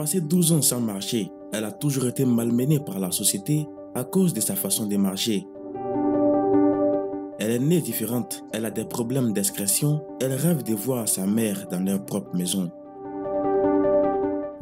passé 12 ans sans marcher. Elle a toujours été malmenée par la société à cause de sa façon de marcher. Elle est née différente, elle a des problèmes d'excrétion, elle rêve de voir sa mère dans leur propre maison.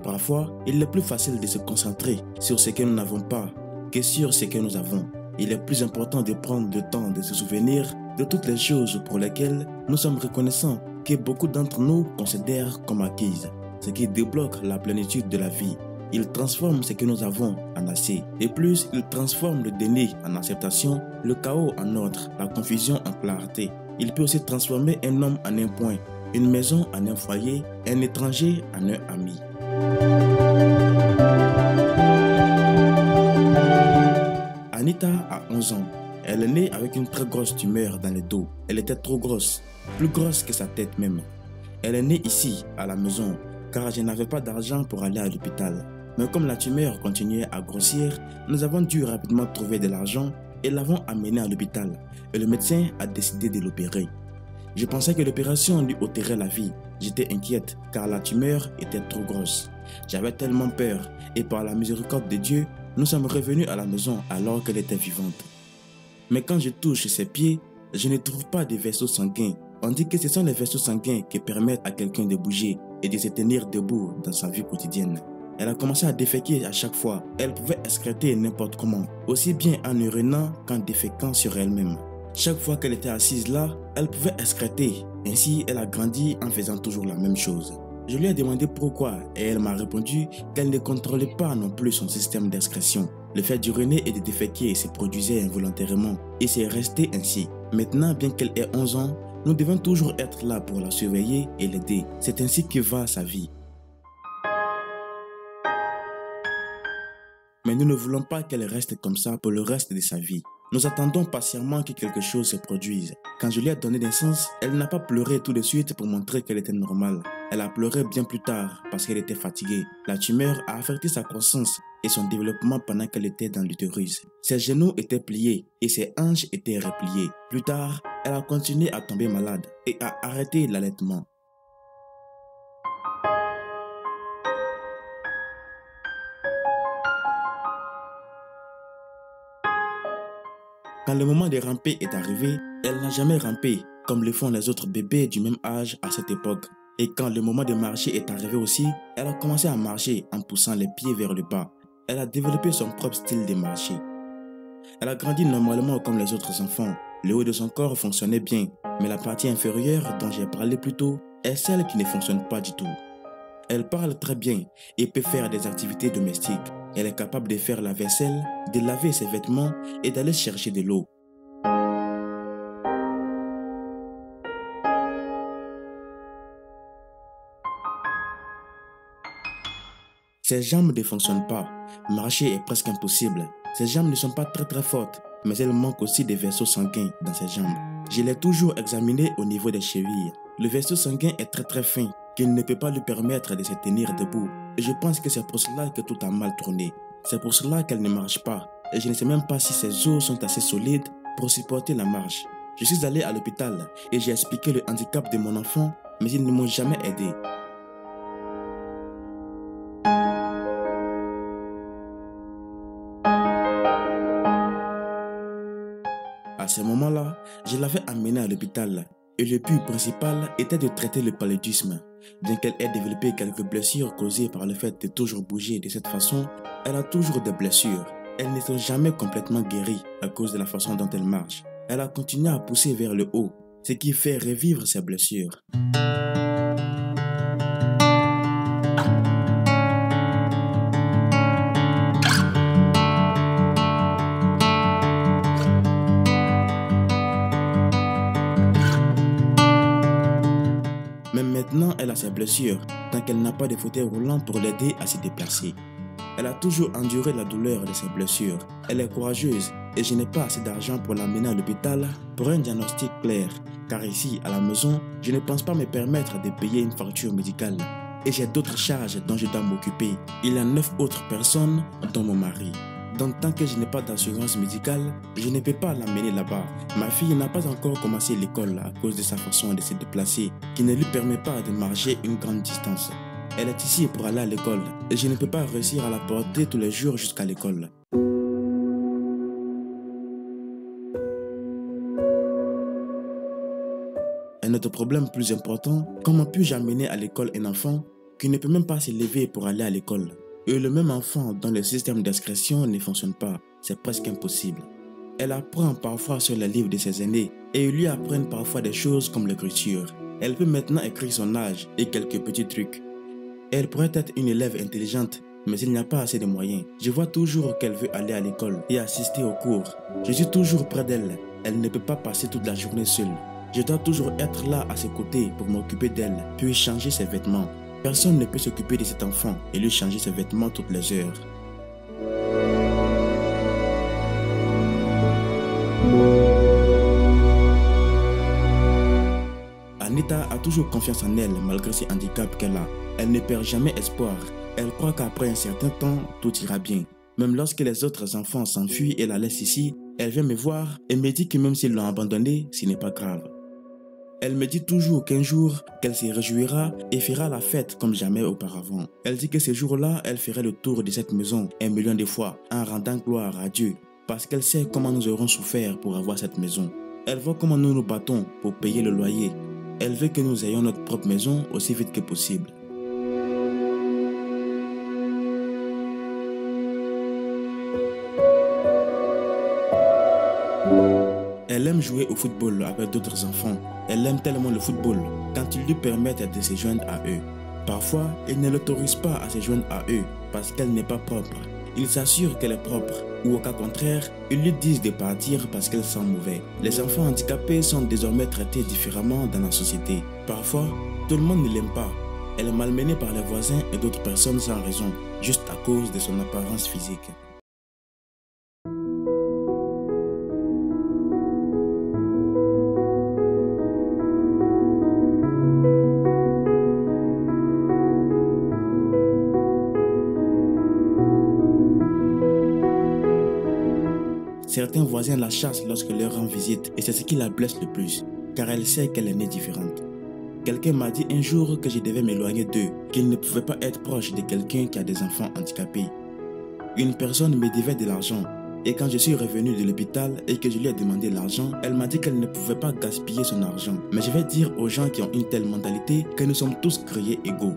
Parfois, il est plus facile de se concentrer sur ce que nous n'avons pas que sur ce que nous avons. Il est plus important de prendre le temps de se souvenir de toutes les choses pour lesquelles nous sommes reconnaissants que beaucoup d'entre nous considèrent comme acquises, ce qui débloque la plénitude de la vie. Il transforme ce que nous avons en assez. Et plus, il transforme le déni en acceptation, le chaos en ordre, la confusion en clarté. Il peut aussi transformer un homme en un point, une maison en un foyer, un étranger en un ami. Anita a 11 ans. Elle est née avec une très grosse tumeur dans le dos. Elle était trop grosse, plus grosse que sa tête même. Elle est née ici, à la maison, car je n'avais pas d'argent pour aller à l'hôpital. Mais comme la tumeur continuait à grossir, nous avons dû rapidement trouver de l'argent et l'avons amenée à l'hôpital. Et le médecin a décidé de l'opérer. Je pensais que l'opération lui ôterait la vie. J'étais inquiète car la tumeur était trop grosse. J'avais tellement peur et par la miséricorde de Dieu, nous sommes revenus à la maison alors qu'elle était vivante. Mais quand je touche ses pieds, je ne trouve pas de vaisseaux sanguins. On dit que ce sont les vaisseaux sanguins qui permettent à quelqu'un de bouger et de se tenir debout dans sa vie quotidienne. Elle a commencé à déféquer à chaque fois. Elle pouvait excréter n'importe comment, aussi bien en urinant qu'en déféquant sur elle-même. Chaque fois qu'elle était assise là, elle pouvait excréter. Ainsi, elle a grandi en faisant toujours la même chose. Je lui ai demandé pourquoi et elle m'a répondu qu'elle ne contrôlait pas non plus son système d'excrétion. Le fait d'uriner et de déféquer se produisait involontairement et c'est resté ainsi. Maintenant, bien qu'elle ait 11 ans, nous devons toujours être là pour la surveiller et l'aider. C'est ainsi que va sa vie. Mais nous ne voulons pas qu'elle reste comme ça pour le reste de sa vie. Nous attendons patiemment que quelque chose se produise. Quand je lui ai donné naissance, elle n'a pas pleuré tout de suite pour montrer qu'elle était normale. Elle a pleuré bien plus tard parce qu'elle était fatiguée. La tumeur a affecté sa croissance et son développement pendant qu'elle était dans l'utérus. Ses genoux étaient pliés et ses hanches étaient repliées. Plus tard, elle a continué à tomber malade et a arrêté l'allaitement. Quand le moment de ramper est arrivé, elle n'a jamais rampé comme le font les autres bébés du même âge à cette époque. Et quand le moment de marcher est arrivé aussi, elle a commencé à marcher en poussant les pieds vers le bas. Elle a développé son propre style de marcher. Elle a grandi normalement comme les autres enfants. Le haut de son corps fonctionnait bien, mais la partie inférieure dont j'ai parlé plus tôt est celle qui ne fonctionne pas du tout. Elle parle très bien et peut faire des activités domestiques. Elle est capable de faire la vaisselle, de laver ses vêtements et d'aller chercher de l'eau. Ses jambes ne fonctionnent pas. Marcher est presque impossible. Ses jambes ne sont pas très fortes, mais elle manque aussi des vaisseaux sanguins dans ses jambes. Je l'ai toujours examiné au niveau des chevilles. Le vaisseau sanguin est très fin, qu'il ne peut pas lui permettre de se tenir debout. Et je pense que c'est pour cela que tout a mal tourné. C'est pour cela qu'elle ne marche pas. Et je ne sais même pas si ses os sont assez solides pour supporter la marche. Je suis allé à l'hôpital et j'ai expliqué le handicap de mon enfant, mais ils ne m'ont jamais aidé. À ce moment-là, je l'avais amenée à l'hôpital et le but principal était de traiter le paludisme. Bien qu'elle ait développé quelques blessures causées par le fait de toujours bouger de cette façon, elle a toujours des blessures. Elles ne sont jamais complètement guéries à cause de la façon dont elle marche. Elle a continué à pousser vers le haut, ce qui fait revivre ses blessures. Même maintenant, elle a ses blessures, tant qu'elle n'a pas de fauteuil roulant pour l'aider à se déplacer. Elle a toujours enduré la douleur de ses blessures. Elle est courageuse et je n'ai pas assez d'argent pour l'amener à l'hôpital pour un diagnostic clair. Car ici, à la maison, je ne pense pas me permettre de payer une facture médicale. Et j'ai d'autres charges dont je dois m'occuper. Il y a 9 autres personnes, dont mon mari. Donc tant que je n'ai pas d'assurance médicale, je ne peux pas l'amener là-bas. Ma fille n'a pas encore commencé l'école à cause de sa façon de se déplacer, qui ne lui permet pas de marcher une grande distance. Elle est ici pour aller à l'école et je ne peux pas réussir à la porter tous les jours jusqu'à l'école. Un autre problème plus important, comment puis-je amener à l'école un enfant qui ne peut même pas se lever pour aller à l'école? Et le même enfant dont le système d'inscription ne fonctionne pas, c'est presque impossible. Elle apprend parfois sur les livres de ses aînés et ils lui apprennent parfois des choses comme l'écriture. Elle peut maintenant écrire son âge et quelques petits trucs. Elle pourrait être une élève intelligente, mais il n'y a pas assez de moyens. Je vois toujours qu'elle veut aller à l'école et assister aux cours. Je suis toujours près d'elle. Elle ne peut pas passer toute la journée seule. Je dois toujours être là à ses côtés pour m'occuper d'elle, puis changer ses vêtements. Personne ne peut s'occuper de cet enfant et lui changer ses vêtements toutes les heures. Anita a toujours confiance en elle malgré ses handicaps qu'elle a. Elle ne perd jamais espoir. Elle croit qu'après un certain temps, tout ira bien. Même lorsque les autres enfants s'enfuient et la laissent ici, elle vient me voir et me dit que même s'ils l'ont abandonnée, ce n'est pas grave. Elle me dit toujours qu'un jour, qu'elle se réjouira et fera la fête comme jamais auparavant. Elle dit que ce jour-là, elle ferait le tour de cette maison 1 million de fois en rendant gloire à Dieu parce qu'elle sait comment nous aurons souffert pour avoir cette maison. Elle voit comment nous nous battons pour payer le loyer. Elle veut que nous ayons notre propre maison aussi vite que possible. Elle aime jouer au football avec d'autres enfants. Elle aime tellement le football quand ils lui permettent de se joindre à eux. Parfois, ils ne l'autorisent pas à se joindre à eux parce qu'elle n'est pas propre. Ils s'assurent qu'elle est propre ou au cas contraire, ils lui disent de partir parce qu'elle sent mauvais. Les enfants handicapés sont désormais traités différemment dans la société. Parfois, tout le monde ne l'aime pas. Elle est malmenée par les voisins et d'autres personnes sans raison, juste à cause de son apparence physique. Certains voisins la chassent lorsque leur rend visite et c'est ce qui la blesse le plus, car elle sait qu'elle est née différente. Quelqu'un m'a dit un jour que je devais m'éloigner d'eux, qu'ils ne pouvaient pas être proche de quelqu'un qui a des enfants handicapés. Une personne me devait de l'argent et quand je suis revenu de l'hôpital et que je lui ai demandé l'argent, elle m'a dit qu'elle ne pouvait pas gaspiller son argent. Mais je vais dire aux gens qui ont une telle mentalité que nous sommes tous créés égaux.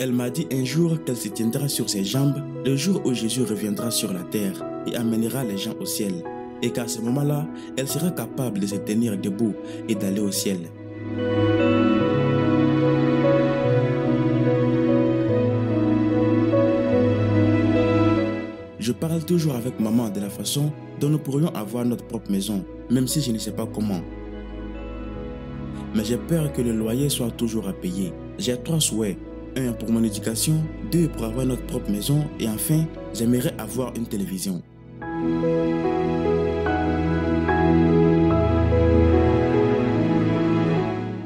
Elle m'a dit un jour qu'elle se tiendra sur ses jambes le jour où Jésus reviendra sur la terre et amènera les gens au ciel. Et qu'à ce moment-là, elle sera capable de se tenir debout et d'aller au ciel. Je parle toujours avec maman de la façon dont nous pourrions avoir notre propre maison, même si je ne sais pas comment. Mais j'ai peur que le loyer soit toujours à payer. J'ai 3 souhaits. 1 pour mon éducation, 2 pour avoir notre propre maison et enfin, j'aimerais avoir une télévision.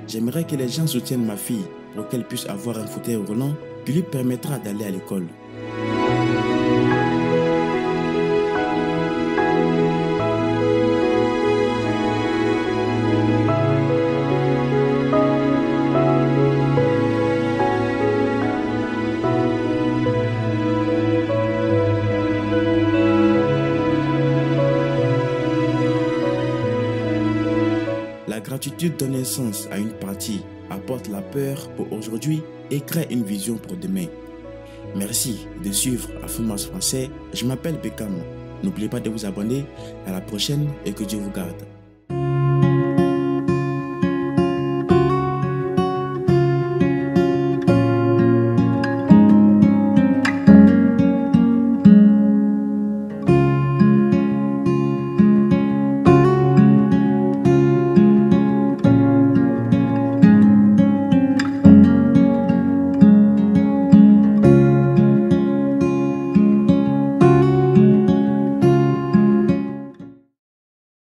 J'aimerais que les gens soutiennent ma fille pour qu'elle puisse avoir un fauteuil roulant qui lui permettra d'aller à l'école. La gratitude donne un sens à une partie, apporte la peur pour aujourd'hui et crée une vision pour demain. Merci de suivre Affumas Français. Je m'appelle Beckham. N'oubliez pas de vous abonner. À la prochaine et que Dieu vous garde.